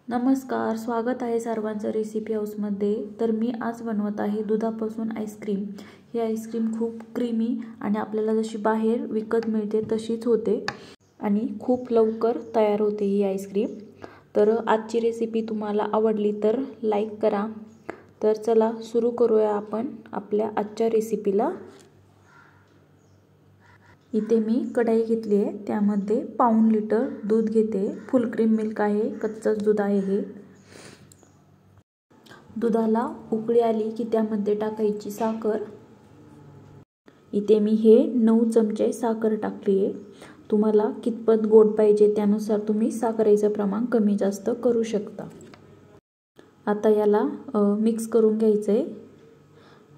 नमस्कार, स्वागत आहे सर्वांचं रेसिपी हाऊसमध्ये। तर मी आज बनवत आहे दुधापासून आईस्क्रीम। ही आईस्क्रीम खूप क्रीमी आणि आपल्याला जशी बाहेर विकत मिळते तशीच होते आणि खूप लवकर तयार होते ही आईस्क्रीम। तर आजची रेसिपी तुम्हाला आवडली तर लाईक करा। तर चला सुरू करूया आपण आपल्या आजच्या रेसिपीला। इथे मी कढाई घेतली आहे, त्यामध्ये पाऊण लिटर दूध घेते। फुल क्रीम मिल्क आहे, कच्चंच दूध आहे हे। दुधाला उकळी आली की त्यामध्ये टाकायची साखर। इथे मी हे 9 चमचे साखर टाकली आहे। तुम्हाला कितपत गोड पाहिजे त्यानुसार तुम्ही साखरेचं प्रमाण कमी जास्त करू शकता। आता याला मिक्स करून घ्यायचंय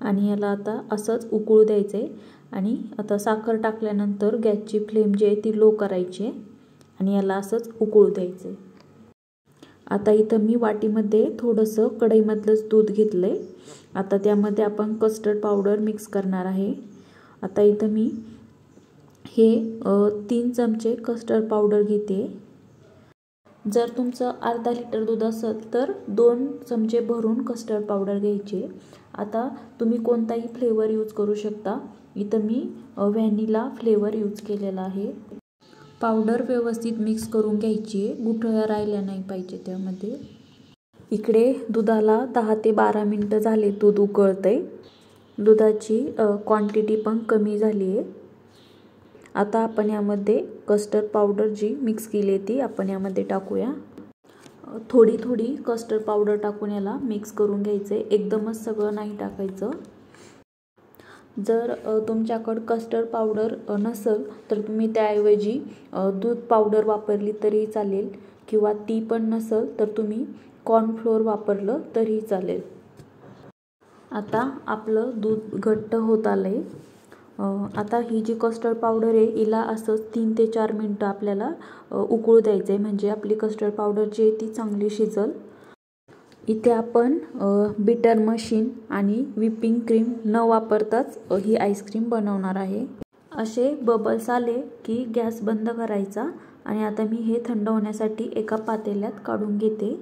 आणि याला आता असंच उकळू द्यायचंय। आणि आता साखर टाकल्यानंतर गॅसची फ्लेम जी आहे ती लो करायची आणि याला असंच उकळू द्यायचंय। आता इथं मी वाटीमध्ये थोडंसं कढईमधलंच दूध घेतलंय। आता त्यामध्ये आपण कस्टर्ड पावडर मिक्स करणार आहे। आता इथं मी हे 3 चमचे कस्टर्ड पावडर घेते। जर तुमचं अर्धा लिटर दूध असेल तर 2 चमचे भरून कस्टर्ड पावडर घ्यायचे। आता तुम्ही कोणताही फ्लेवर यूज करू शकता। इथं मी व्हॅनिला फ्लेवर यूज केलेला आहे। पावडर व्यवस्थित मिक्स करून घ्यायची, गुठळ्या राहिल्या नाही पाहिजे त्यामध्ये। इकडे दुधाला 10 ते 12 मिनिटं झाले, दूध उकळतंय। दुधाची क्वांटिटी पण कमी झाली आहे। आता आपण यामध्ये कस्टर्ड पावडर जी मिक्स केली आहे ती आपण यामध्ये टाकूया। थोडी थोडी कस्टर्ड पावडर टाकून याला मिक्स करून घ्यायचे, एकदमच सगळं नाही टाकायचं। जर तुमच्याकडे कस्टर्ड पावडर नसेल तर तुम्ही त्याऐवजी दूध पावडर वापरली तरी चालेल, किंवा ती पण नसेल तर तुम्ही कॉर्नफ्लोअर वापरलं तरी चालेल। आता आपलं दूध घट्ट होत आलंय। आता ही जी कस्टर्ड पावडर आहे हिला असं 3 ते 4 मिनिटं आपल्याला उकळू द्यायचंय, म्हणजे आपली कस्टर्ड पावडर जी आहे ती चांगली शिजेल। इथे आपण बीटर मशीन आणि व्हिपिंग क्रीम न वापरताच ही आईस्क्रीम बनवणार आहे। असे बबल्स आले की गॅस बंद करायचा आणि आता मी हे थंड होण्यासाठी एका पातेल्यात काढून घेते।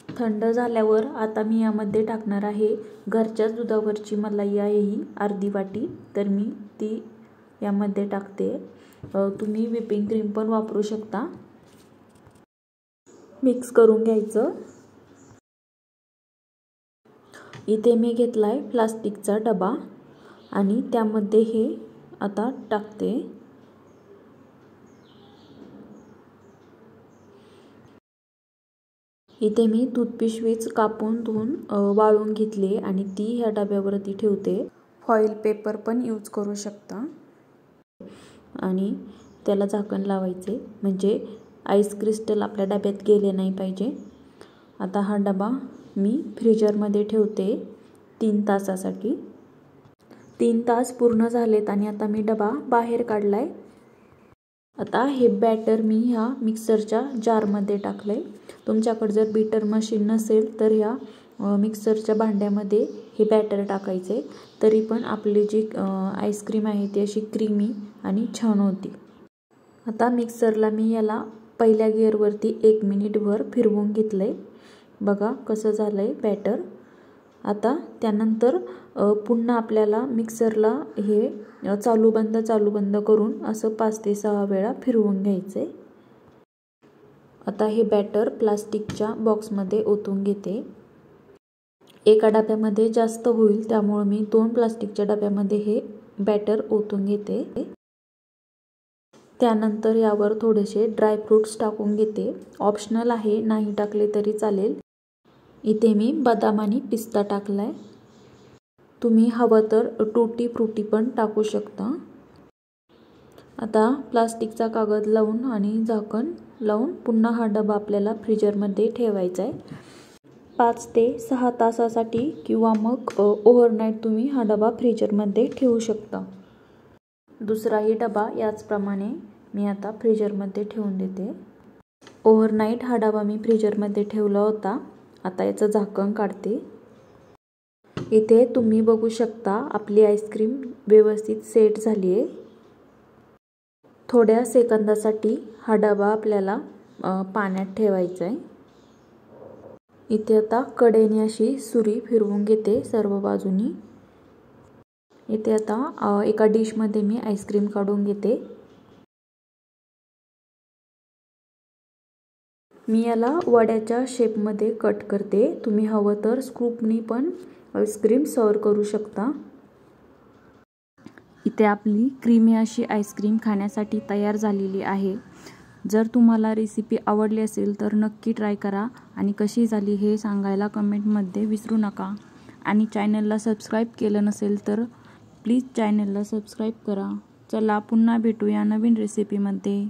थंड झाल्यावर आता मी यामध्ये टाकणार आहे घरच्याच दुधावरची मलाई आहे ही अर्धी वाटी, तर मी ती यामध्ये टाकते। तुम्ही व्हिपिंग क्रीम पण वापरू शकता। मिक्स करून घ्यायचं। इथे मी घेतलाय प्लास्टिकचा डबा आणि त्यामध्ये हे आता टाकते। इथे मी टूथपिशवीच कापून धुवून वाळून घेतली आणि ती ह्या डब्यावरती ठेवते। फॉइल पेपर पण यूज करू शकता आणि त्याला झाकण लावायचे, म्हणजे आईस क्रिस्टल आपल्या डब्यात गेले नाही पाहिजे। आता हा डबा मी फ्रीजरमध्ये ठेवते 3 तासासाठी। 3 तास पूर्ण झालेत आणि आता मी डबा बाहेर काढलाय। आता हे बॅटर मी ह्या मिक्सरच्या जारमध्ये टाकलंय। तुमच्याकडे जर बीटर मशीन नसेल तर ह्या मिक्सरच्या भांड्यामध्ये हे बॅटर टाकायचे, तरी पण आपली जी आईस्क्रीम आहे ती अशी क्रीमी आणि छान होती। आता मिक्सरला मी याला पहिल्या गिअरवरती 1 मिनिटभर फिरवून घेतलंय। बघा कसं झालंय बॅटर। आता त्यानंतर पुन्हा आपल्याला मिक्सरला हे चालू बंद करून असं 5 ते 6 वेळा फिरवून घ्यायचंय। आता हे बॅटर प्लास्टिकच्या बॉक्समध्ये ओतून घेते। एका डब्यामध्ये जास्त होईल त्यामुळे मी 2 प्लास्टिकच्या डब्यामध्ये हे बॅटर ओतून घेते। त्यानंतर यावर थोडेसे ड्रायफ्रूट्स टाकून घेते। ऑप्शनल आहे, नाही टाकले तरी चालेल। इथे मी बदाम आणि पिस्ता टाकलाय। तुम्ही हवं तर टूटी फ्रुटी पण टाकू शकता। आता प्लास्टिकचा कागद लावून आणि झाकण लावून पुन्हा हा डबा आपल्याला फ्रीजरमध्ये ठेवायचा आहे 5 ते 6 तासासाठी, किंवा मग ओव्हरनाईट तुम्ही हा डबा फ्रीजरमध्ये ठेवू शकता। दुसराही डबा याचप्रमाणे मी आता फ्रीजरमध्ये ठेवून देते। ओव्हरनाईट हा डबा मी फ्रीजरमध्ये ठेवला होता। आता याचं झाकण काढते। इथे तुम्ही बघू शकता आपली आईस्क्रीम व्यवस्थित सेट झाली आहे। थोड्या सेकंदासाठी हा डबा आपल्याला पाण्यात ठेवायचा आहे। इथे आता कडेने अशी सुरी फिरवून घेते सर्व बाजूनी। इथे आता एका डिशमध्ये मी आईस्क्रीम काढून घेते। मी याला वड्याच्या शेपमध्ये कट करते। तुम्ही हवं तर स्कूपनी पण आईस्क्रीम सर्व करू शकता। इथे आपली क्रीमी अशी आईस्क्रीम खाण्यासाठी तयार झालेली आहे। जर तुम्हाला रेसिपी आवडली असेल तर नक्की ट्राय करा आणि कशी झाली हे सांगायला कमेंटमध्ये विसरू नका। आणि चॅनलला सबस्क्राईब केलं नसेल तर प्लीज चॅनलला सबस्क्राईब करा। चला पुन्हा भेटूया नवीन रेसिपीमध्ये।